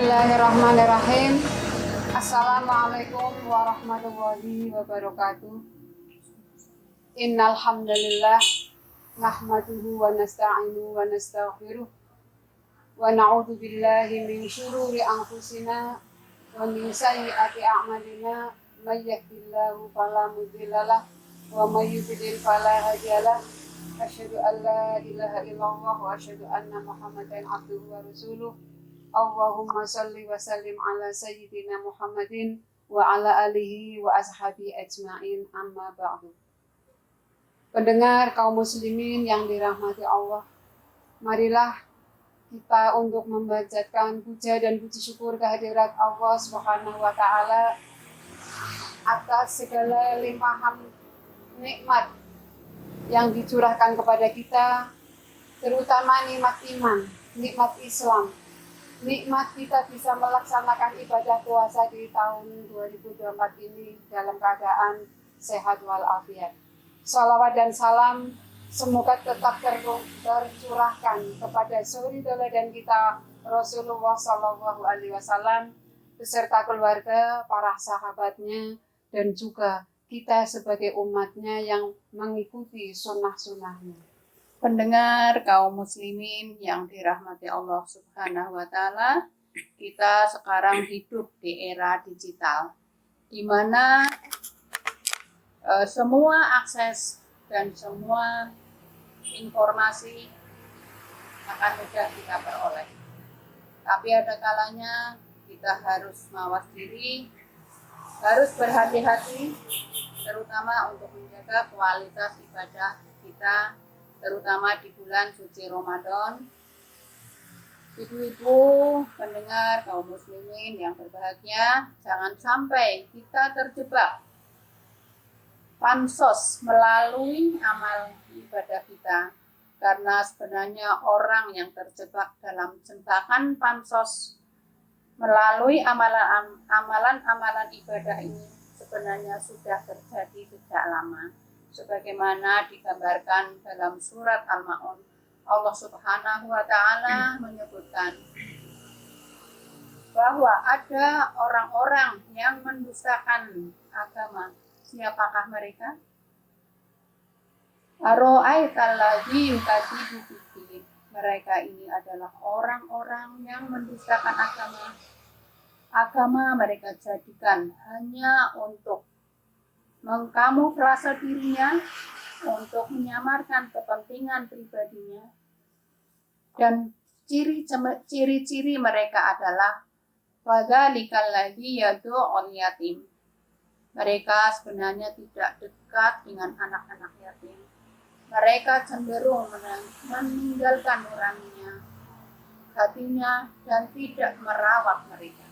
Bismillahirrahmanirrahim. Assalamualaikum warahmatullahi wabarakatuh. Innal hamdalillah nahmaduhu wa nasta'inu wa nastaghfiruh wa na'udzu billahi min syururi anfusina wa min sayyiati a'malina may yahdihillahu fala mudhillalah wa may yudlil fala hadiyalah. Asyhadu an la ilaha illallah wa asyhadu anna Muhammadan abduhu wa rasuluh. Allahumma salli wa sallim ala sayyidina Muhammadin wa ala alihi wa ashabi ajma'in, amma ba'du. Pendengar kaum muslimin yang dirahmati Allah, marilah kita untuk membacakan puja dan puji syukur kehadirat Allah Subhanahu wa taala atas segala limpahan nikmat yang dicurahkan kepada kita, terutama nikmat iman, nikmat Islam. Nikmat kita bisa melaksanakan ibadah puasa di tahun 2024 ini dalam keadaan sehat walafiat. Salawat dan salam semoga tetap tercurahkan kepada suri teladan kita Rasulullah Shallallahu Alaihi Wasallam beserta keluarga, para sahabatnya, dan juga kita sebagai umatnya yang mengikuti sunnah-sunnahnya. Pendengar kaum muslimin yang dirahmati Allah Subhanahu wa taala, kita sekarang hidup di era digital di mana semua akses dan semua informasi akan mudah kita peroleh. Tapi ada kalanya kita harus mawas diri, harus berhati-hati, terutama untuk menjaga kualitas ibadah kita, terutama di bulan suci Ramadan. Ibu-ibu pendengar kaum muslimin yang berbahagia, jangan sampai kita terjebak pansos melalui amal ibadah kita, karena sebenarnya orang yang terjebak dalam jebakan pansos melalui amalan ibadah ini sebenarnya sudah terjadi sejak lama. Sebagaimana digambarkan dalam surat Al-Ma'un, Allah Subhanahu wa taala menyebutkan bahwa ada orang-orang yang mendustakan agama. Siapakah mereka? Ara'aital ladzi yukadzibu bid-din. Mereka ini adalah orang-orang yang mendustakan agama. Agama mereka jadikan hanya untuk mengkamuflase dirinya, untuk menyamarkan kepentingan pribadinya, dan ciri-ciri mereka adalah fadzalikal ladzi yad'ul yatim. Mereka sebenarnya tidak dekat dengan anak-anak yatim. Mereka cenderung meninggalkan nuraninya, hatinya, dan tidak merawat mereka.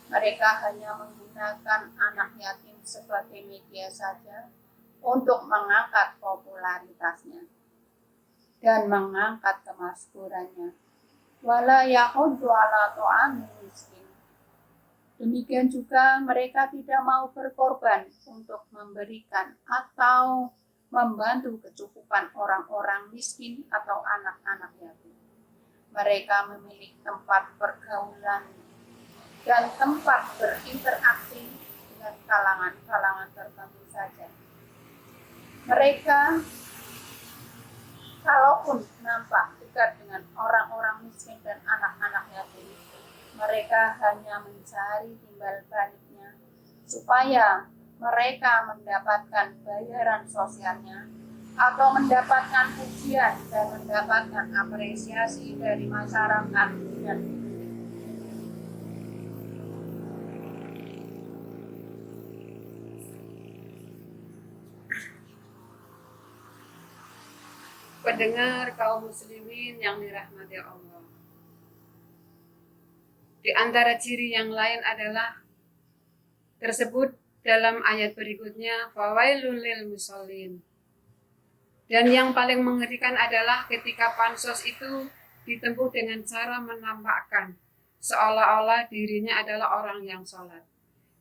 Mereka hanya menggunakan anak yatim sebagai media saja untuk mengangkat popularitasnya dan mengangkat kemaskurannya. Wala yahuddu ala ta'amil miskin. Demikian juga mereka tidak mau berkorban untuk memberikan atau membantu kecukupan orang-orang miskin atau anak-anak yatim. Mereka memiliki tempat pergaulan dan tempat berinteraksi dengan kalangan-kalangan tertentu saja. Mereka kalaupun nampak dekat dengan orang-orang miskin dan anak-anak yatim, mereka hanya mencari timbal baliknya supaya mereka mendapatkan bayaran sosialnya atau mendapatkan pujian dan mendapatkan apresiasi dari masyarakat dan Pendengar kaum muslimin yang dirahmati Allah. Di antara ciri yang lain adalah tersebut dalam ayat berikutnya, fawailul lil musallin. Dan yang paling mengerikan adalah ketika pansos itu ditempuh dengan cara menampakkan seolah-olah dirinya adalah orang yang sholat.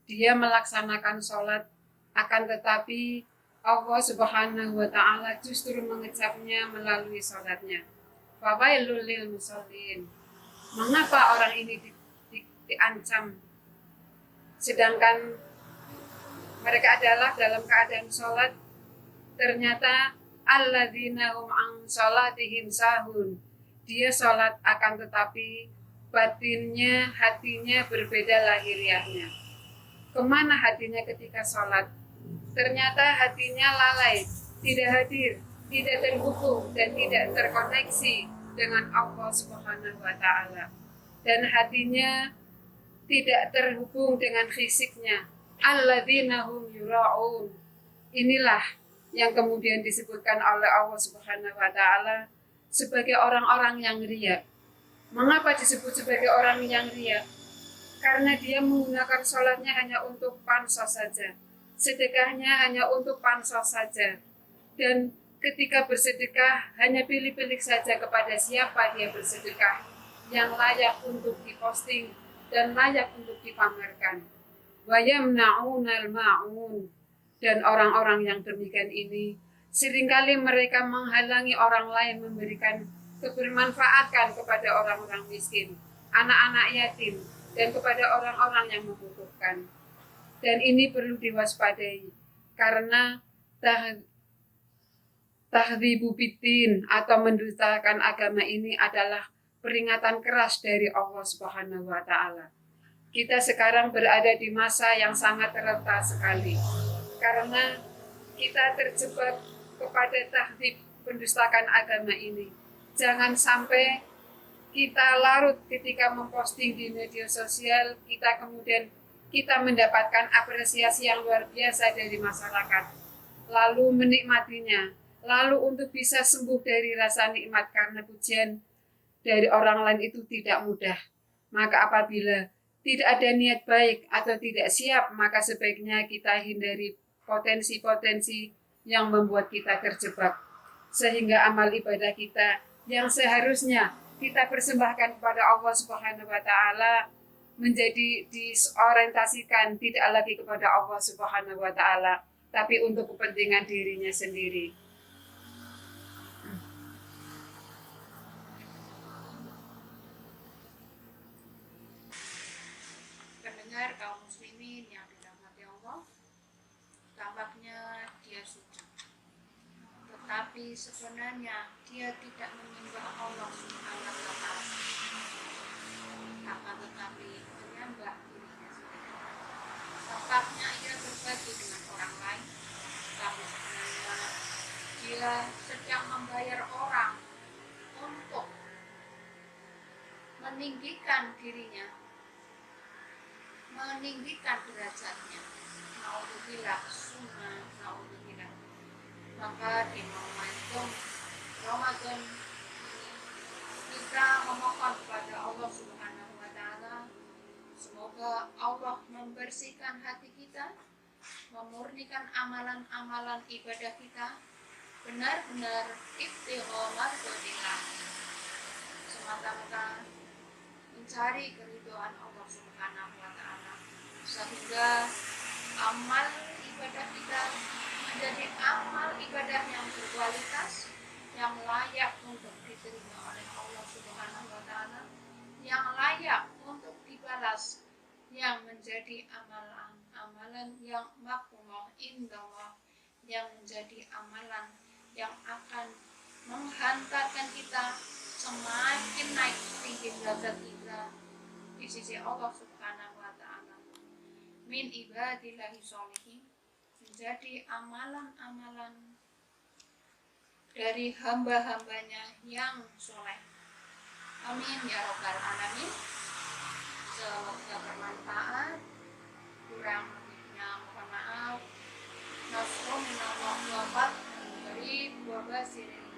Dia melaksanakan sholat, akan tetapi Allah Subhanahu wa taala justru mengecapnya melalui salatnya. Fawailul lil musallin. Mengapa orang ini diancam. Sedangkan mereka adalah dalam keadaan sholat, ternyata alladzina hum an sholatihim sahun. Dia sholat akan tetapi batinnya, hatinya berbeda lahiriahnya. Kemana hatinya ketika sholat? Ternyata hatinya lalai, tidak hadir, tidak terhubung dan tidak terkoneksi dengan Allah Subhanahu wa Ta'ala. Dan hatinya tidak terhubung dengan fisiknya. Alladzina hum yura'un. Inilah yang kemudian disebutkan oleh Allah Subhanahu wa Ta'ala sebagai orang-orang yang riya. Mengapa disebut sebagai orang yang riya? Karena dia menggunakan sholatnya hanya untuk pansos saja, sedekahnya hanya untuk pansos saja, dan ketika bersedekah hanya pilih-pilih saja kepada siapa dia bersedekah yang layak untuk diposting dan layak untuk dipamerkan. Wa yamna'unal ma'un. Dan orang-orang yang demikian ini seringkali mereka menghalangi orang lain memberikan kebermanfaatan kepada orang-orang miskin, anak-anak yatim, dan kepada orang-orang yang membutuhkan. Dan ini perlu diwaspadai karena tahdhibu biddin atau mendustakan agama ini adalah peringatan keras dari Allah Subhanahu wa Ta'ala. Kita sekarang berada di masa yang sangat rentan sekali karena kita terjebak kepada tahdhib pendustakan agama ini. Jangan sampai kita larut ketika memposting di media sosial, kita mendapatkan apresiasi yang luar biasa dari masyarakat, lalu menikmatinya, lalu untuk bisa sembuh dari rasa nikmat karena pujian dari orang lain itu tidak mudah. Maka apabila tidak ada niat baik atau tidak siap, maka sebaiknya kita hindari potensi-potensi yang membuat kita terjebak, sehingga amal ibadah kita yang seharusnya kita persembahkan kepada Allah Subhanahu wa Ta'ala menjadi disorientasikan tidak lagi kepada Allah Subhanahu wa Ta'ala, tapi untuk kepentingan dirinya sendiri. Pendengar kaum muslimin yang dirahmati Allah, tampaknya dia sujud, tetapi sebenarnya dia tidak menyembah Allah Subhanahu wa Ta'ala, akan tetapi menyembah dirinya sendiri. Tampaknya ia berbagi dengan orang lain, tapi sebenarnya dia sedang membayar orang untuk meninggikan dirinya, meninggikan derajatnya. Naudzubillah, sunnah, naudzubillah. Maka di momentum Ramadan ini kita memohon kepada Allah Subhanahu wa Ta'ala, semoga Allah membersihkan hati kita, memurnikan amalan-amalan ibadah kita, benar-benar ibtigha mardhatillah, semata-mata mencari keridhaan Allah Subhanahu wa Ta'ala, sehingga amal ibadah kita menjadi amal ibadah yang berkualitas, yang layak untuk diterima oleh Allah Subhanahu wa Ta'ala, yang layak untuk dibalas, yang menjadi amalan yang maqbul indallah, yang menjadi amalan yang akan menghantarkan kita semakin naik tinggi derajat kita di sisi Allah Subhanahu wa Ta'ala. Min ibadillahi sholihin, menjadi amalan-amalan dari hamba-hambanya yang soleh. Amin ya rabbal alamin. Semoga bermanfaat. Kurang lebihnya mohon maaf. Nasrul minallah wa fath. Wa basirin